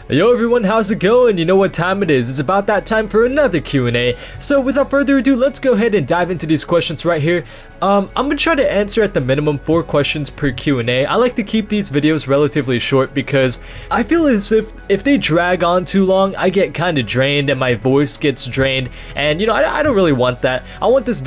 Yo everyone, how's it going? You know what time it is. It's about that time for another Q&A. So without further ado, let's go ahead and dive into these questions right here. I'm gonna try to answer at the minimum 4 questions per Q&A. I like to keep these videos relatively short because I feel as if they drag on too long, I get kind of drained and my voice gets drained. And you know, I don't really want that. I want these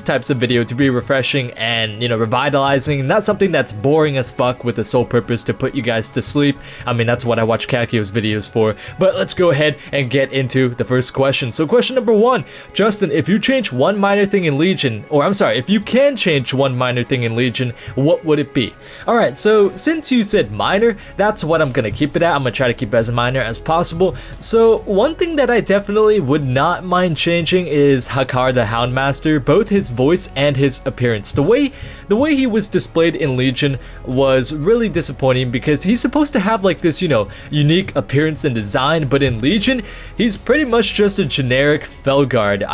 types of video to be refreshing and, you know, revitalizing, not something that's boring as fuck with the sole purpose to put you guys to sleep. I mean, that's what I watch Kakio's videos for. But let's go ahead and get into the first question. So question number 1, Justin, if you change one minor thing in Legion, or I'm sorry, if you can change one minor thing in Legion, what would it be? Alright, so since you said minor, that's what I'm gonna keep it at. I'm gonna try to keep it as minor as possible. So one thing that I definitely would not mind changing is Hakar the Houndmaster, both his voice and his appearance. The way he was displayed in Legion was really disappointing because he's supposed to have like this, you know, unique appearance and design, but in Legion, he's pretty much just a generic Felguard.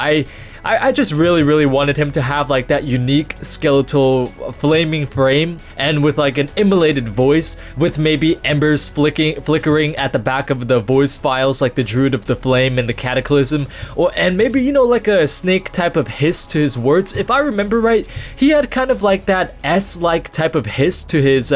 I just really wanted him to have like that unique skeletal flaming frame and with like an immolated voice with maybe embers flickering at the back of the voice files like the Druid of the Flame and the Cataclysm, and maybe, you know, like a snake type of hiss to his words. If I remember right, he had kind of like that S-like type of hiss to his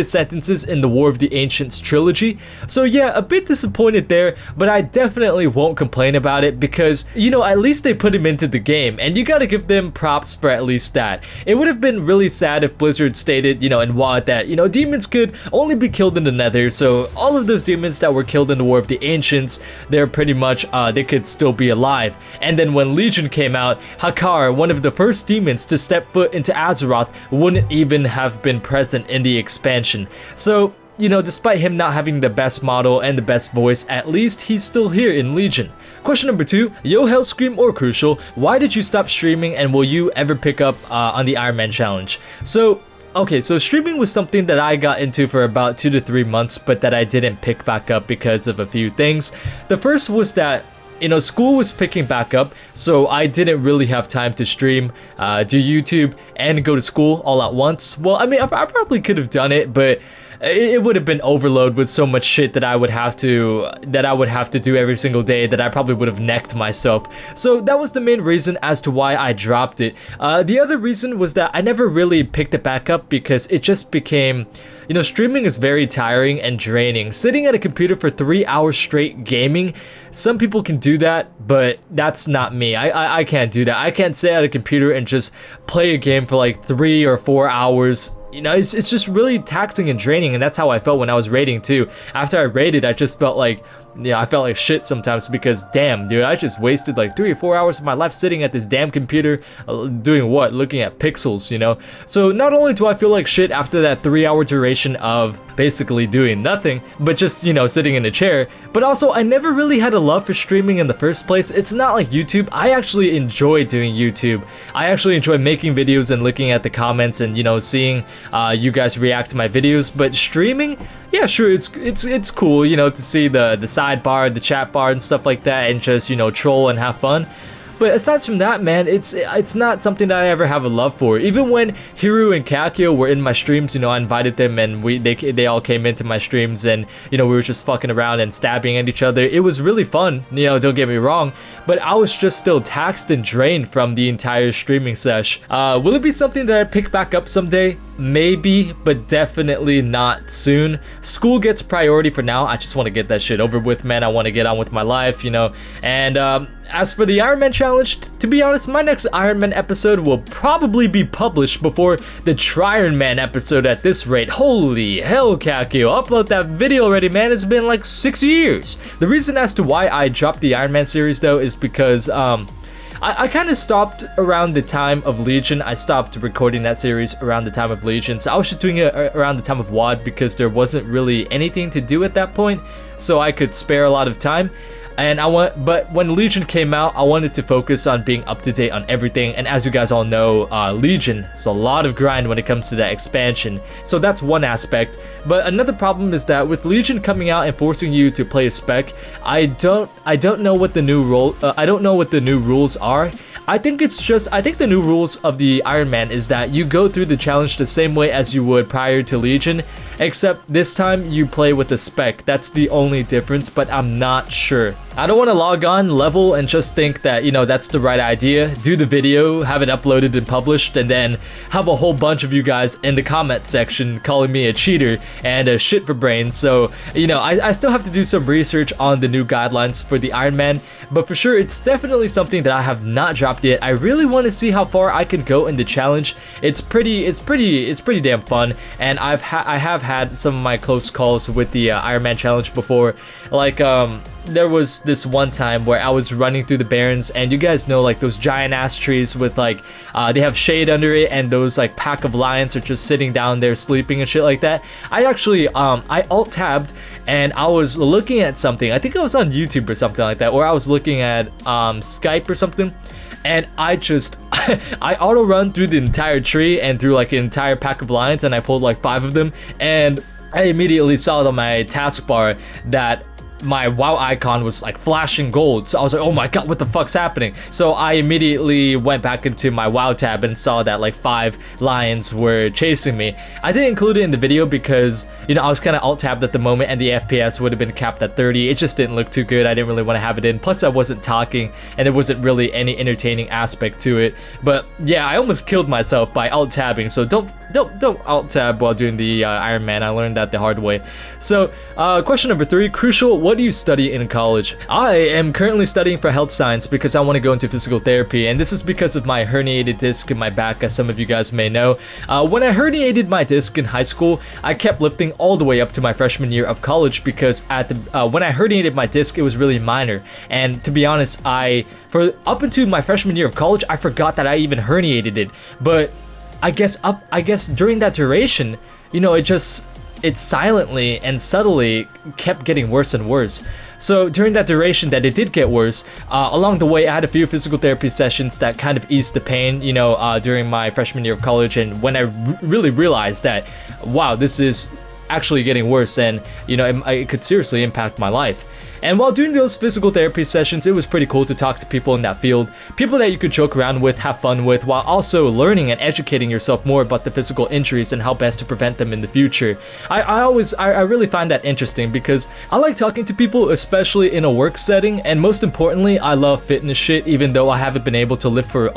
sentences in the War of the Ancients trilogy. So yeah, a bit disappointed there, but I definitely won't complain about it because, you know, at least they put him into the game, and you gotta give them props for at least that. It would have been really sad if Blizzard stated, you know, in WoD that, you know, demons could only be killed in the Nether, so all of those demons that were killed in the War of the Ancients, they're pretty much, they could still be alive. And then when Legion came out, Hakar, one of the first demons to step foot into Azeroth, wouldn't even have been present in the expansion. So, you know, despite him not having the best model and the best voice, at least he's still here in Legion. Question number 2, Yo Hellscream or Krucial, why did you stop streaming and will you ever pick up on the Ironman challenge? So, okay, so streaming was something that I got into for about 2 to 3 months, but that I didn't pick back up because of a few things. The first was that, you know, school was picking back up, so I didn't really have time to stream, do YouTube, and go to school all at once. Well, I mean, I probably could have done it, but it would have been overload with so much shit that I would have to do every single day that I probably would have necked myself. So that was the main reason as to why I dropped it. The other reason was that I never really picked it back up because it just became, you know, streaming is very tiring and draining. Sitting at a computer for 3 hours straight gaming, some people can do that, but that's not me. I can't do that. I can't sit at a computer and just play a game for like 3 or 4 hours. You know, it's just really taxing and draining, and that's how I felt when I was raiding too. After I raided, I just felt like, yeah, I felt like shit sometimes because damn, dude, I just wasted like 3 or 4 hours of my life sitting at this damn computer, doing what? Looking at pixels, you know? So not only do I feel like shit after that 3-hour duration of basically doing nothing, but just, you know, sitting in a chair, but also I never really had a love for streaming in the first place. It's not like YouTube. I actually enjoy doing YouTube. I actually enjoy making videos and looking at the comments and, you know, seeing you guys react to my videos, but streaming, yeah, sure, it's cool, you know, to see the sidebar, the chat bar and stuff like that, and just, you know, troll and have fun. But aside from that, man, it's not something that I ever have a love for. Even when Hiru and Kakio were in my streams, you know, I invited them and they all came into my streams and, you know, we were just fucking around and stabbing at each other. It was really fun, you know, don't get me wrong, but I was just still taxed and drained from the entire streaming sesh. Will it be something that I pick back up someday? Maybe, but definitely not soon. School gets priority for now. I just want to get that shit over with, man. I want to get on with my life, you know. And as for the Ironman challenge, to be honest, my next Ironman episode will probably be published before the Ironman episode at this rate. Holy hell, Kakio, upload that video already, man. It's been like 6 years. The reason as to why I dropped the Ironman series though is because I kind of stopped around the time of Legion. I stopped recording that series around the time of Legion, so I was just doing it around the time of WoD because there wasn't really anything to do at that point, so I could spare a lot of time. And but when Legion came out, I wanted to focus on being up to date on everything. And as you guys all know, Legion is a lot of grind when it comes to that expansion. So that's one aspect. But another problem is that with Legion coming out and forcing you to play a spec, I don't know what the new rules are. I think the new rules of the Ironman is that you go through the challenge the same way as you would prior to Legion, except this time you play with a spec. That's the only difference, but I'm not sure. I don't want to log on, level, and just think that, you know, that's the right idea. Do the video, have it uploaded and published, and then have a whole bunch of you guys in the comment section calling me a cheater and a shit for brains. So, you know, I still have to do some research on the new guidelines for the Ironman, but for sure, it's definitely something that I have not dropped yet. I really want to see how far I can go in the challenge. It's pretty damn fun, and I have had some of my close calls with the Ironman challenge before. Like, there was this one time where I was running through the barrens, and you guys know, like, those giant ass trees with like they have shade under it, and those like pack of lions are just sitting down there sleeping and shit like that. I actually I alt tabbed and I was looking at something. I think I was on YouTube or something like that, or I was looking at Skype or something, and I just I auto run through the entire tree and through like an entire pack of lions, and I pulled like 5 of them, and I immediately saw on my taskbar that my WoW icon was like flashing gold. So I was like, oh my god, what the fuck's happening? So I immediately went back into my WoW tab and saw that like 5 lions were chasing me. I didn't include it in the video because, you know, I was kind of alt tabbed at the moment, and the FPS would have been capped at 30. It just didn't look too good. I didn't really want to have it in. Plus I wasn't talking, and there wasn't really any entertaining aspect to it. But yeah, I almost killed myself by alt tabbing. So don't alt tab while doing the Ironman. I learned that the hard way. So question number 3, Crucial, what do you study in college? I am currently studying for health science because I want to go into physical therapy, and this is because of my herniated disc in my back, as some of you guys may know. When I herniated my disc in high school, I kept lifting all the way up to my freshman year of college because when I herniated my disc, it was really minor, and to be honest, for up until my freshman year of college, I forgot that I even herniated it. But I guess during that duration, you know, it silently and subtly kept getting worse and worse. So during that duration that it did get worse, along the way I had a few physical therapy sessions that kind of eased the pain, you know, during my freshman year of college, and when I really realized that, wow, this is actually getting worse, and, you know, it could seriously impact my life. And while doing those physical therapy sessions, it was pretty cool to talk to people in that field, people that you could joke around with, have fun with, while also learning and educating yourself more about the physical injuries and how best to prevent them in the future. I really find that interesting because I like talking to people, especially in a work setting, and most importantly, I love fitness shit, even though I haven't been able to lift for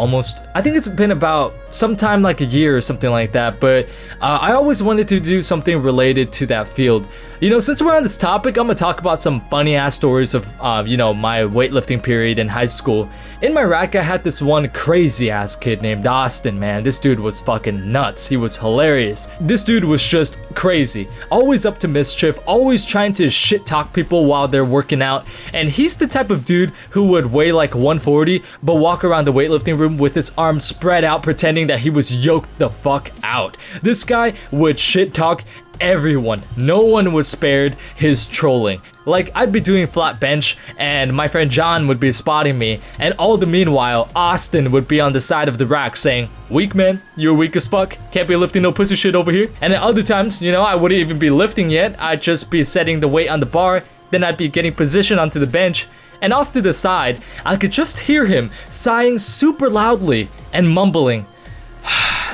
I think it's been about sometime like a year or something like that, but I always wanted to do something related to that field. You know, since we're on this topic, I'm gonna talk about some funny ass stories of, you know, my weightlifting period in high school. In my rack, I had this one crazy ass kid named Austin, man. This dude was fucking nuts. He was hilarious. This dude was just crazy. Always up to mischief, always trying to shit talk people while they're working out. And he's the type of dude who would weigh like 140, but walk around the weightlifting room with his arms spread out, pretending that he was yoked the fuck out. This guy would shit talk everyone. No one was spared his trolling. Like, I'd be doing flat bench and my friend John would be spotting me, and all the meanwhile, Austin would be on the side of the rack saying, "Weak man, you're weak as fuck, can't be lifting no pussy shit over here." And at other times, you know, I wouldn't even be lifting yet, I'd just be setting the weight on the bar, then I'd be getting positioned onto the bench, and off to the side, I could just hear him sighing super loudly and mumbling,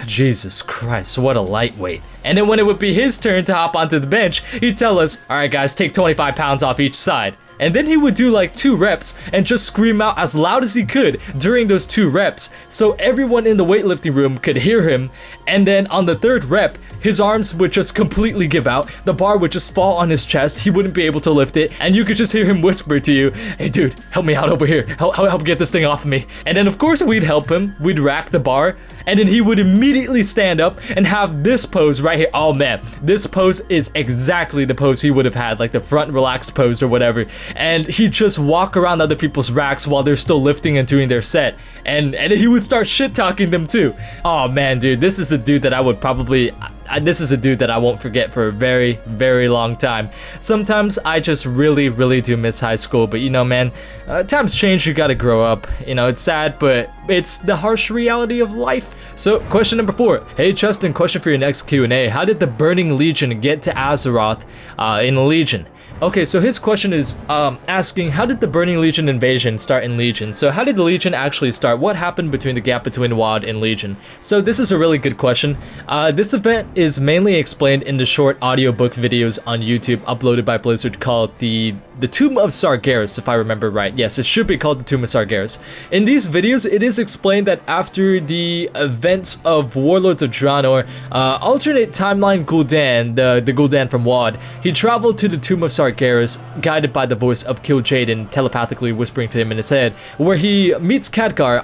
"Jesus Christ, what a lightweight." And then when it would be his turn to hop onto the bench, he'd tell us, "Alright guys, take 25 pounds off each side." And then he would do like 2 reps and just scream out as loud as he could during those 2 reps, so everyone in the weightlifting room could hear him. And then on the 3rd rep, his arms would just completely give out, the bar would just fall on his chest, he wouldn't be able to lift it, and you could just hear him whisper to you, "Hey dude, help me out over here, help get this thing off of me." And then of course we'd help him, we'd rack the bar, and then he would immediately stand up and have this pose right here. Oh man, this pose is exactly the pose he would have had, like the front relaxed pose or whatever. And he'd just walk around other people's racks while they're still lifting and doing their set. And he would start shit talking them too. Oh man, dude, this is a dude that I would probably... this is a dude that I won't forget for a very, very long time. Sometimes I just really, really do miss high school, but you know, man, times change, you gotta grow up. You know, it's sad, but it's the harsh reality of life. So, question number 4. Hey, Justin, question for your next Q&A. How did the Burning Legion get to Azeroth in Legion? Okay, so his question is asking, how did the Burning Legion invasion start in Legion? So how did the Legion actually start? What happened between the gap between WoD and Legion? So this is a really good question. This event is mainly explained in the short audiobook videos on YouTube uploaded by Blizzard called the Tomb of Sargeras, if I remember right. Yes, it should be called the Tomb of Sargeras. In these videos, it is explained that after the events of Warlords of Draenor, alternate timeline Gul'dan, the Gul'dan from WoD, he traveled to the Tomb of Sargeras, guided by the voice of Kil'jaeden telepathically whispering to him in his head, where he meets Khadgar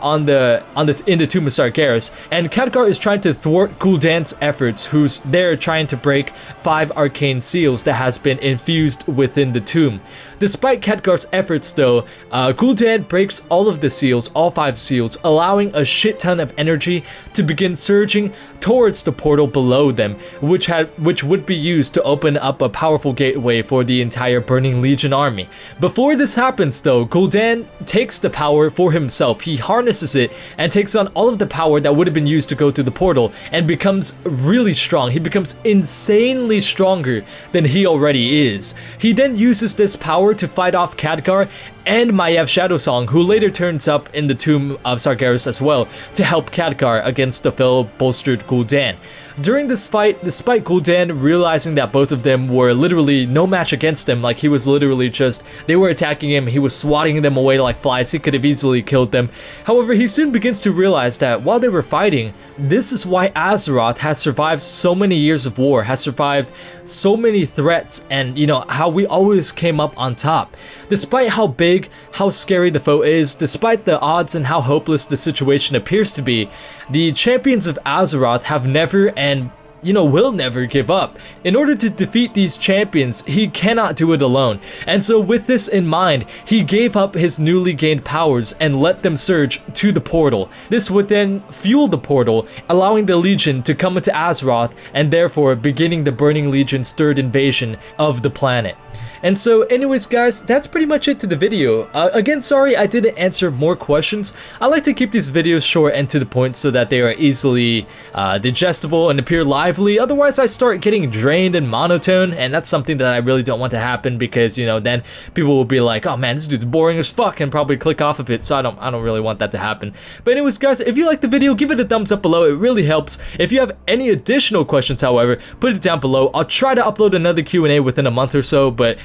in the Tomb of Sargeras, and Khadgar is trying to thwart Gul'dan's efforts, who's there trying to break 5 arcane seals that has been infused within the tomb. Despite Khadgar's efforts though, Gul'dan breaks all of the seals, all 5 seals, allowing a shit ton of energy to begin surging towards the portal below them, which would be used to open up a powerful gateway for the entire Burning Legion army. Before this happens though, Gul'dan takes the power for himself. He harnesses it and takes on all of the power that would have been used to go through the portal and becomes really strong. He becomes insanely stronger than he already is. He then uses this power to fight off Khadgar and Maiev Shadowsong, who later turns up in the Tomb of Sargeras as well, to help Khadgar against the bolstered Gul'dan. During this fight, despite Gul'dan realizing that both of them were literally no match against him, like he was literally just, they were attacking him, he was swatting them away like flies, he could have easily killed them. However, he soon begins to realize that while they were fighting, this is why Azeroth has survived so many years of war, has survived so many threats, and you know, how we always came up on top. Despite how big, how scary the foe is, despite the odds and how hopeless the situation appears to be, the champions of Azeroth have never and will never give up. In order to defeat these champions, he cannot do it alone. And so with this in mind, he gave up his newly gained powers and let them surge to the portal. This would then fuel the portal, allowing the Legion to come into Azeroth and therefore beginning the Burning Legion's 3rd invasion of the planet. And so anyways guys, that's pretty much it to the video. Again, sorry I didn't answer more questions. I like to keep these videos short and to the point so that they are easily digestible and appear lively. Otherwise I start getting drained and monotone, and that's something that I really don't want to happen, because then people will be like, oh man, this dude's boring as fuck, and probably click off of it. So I don't really want that to happen. But anyways guys, if you like the video, give it a thumbs up below. It really helps. If you have any additional questions, however, put it down below. I'll try to upload another Q&A within a month or so, but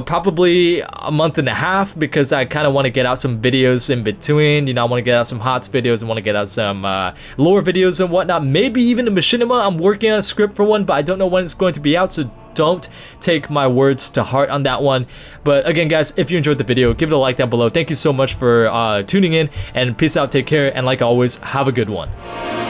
probably a month and a half, because I kind of want to get out some videos in between. I want to get out some HOTS videos, I want to get out some lore videos and whatnot, maybe even a machinima. I'm working on a script for one, but I don't know when it's going to be out, so don't take my words to heart on that one. But again guys, if you enjoyed the video, give it a like down below. Thank you so much for tuning in, and peace out, take care, and like always, have a good one.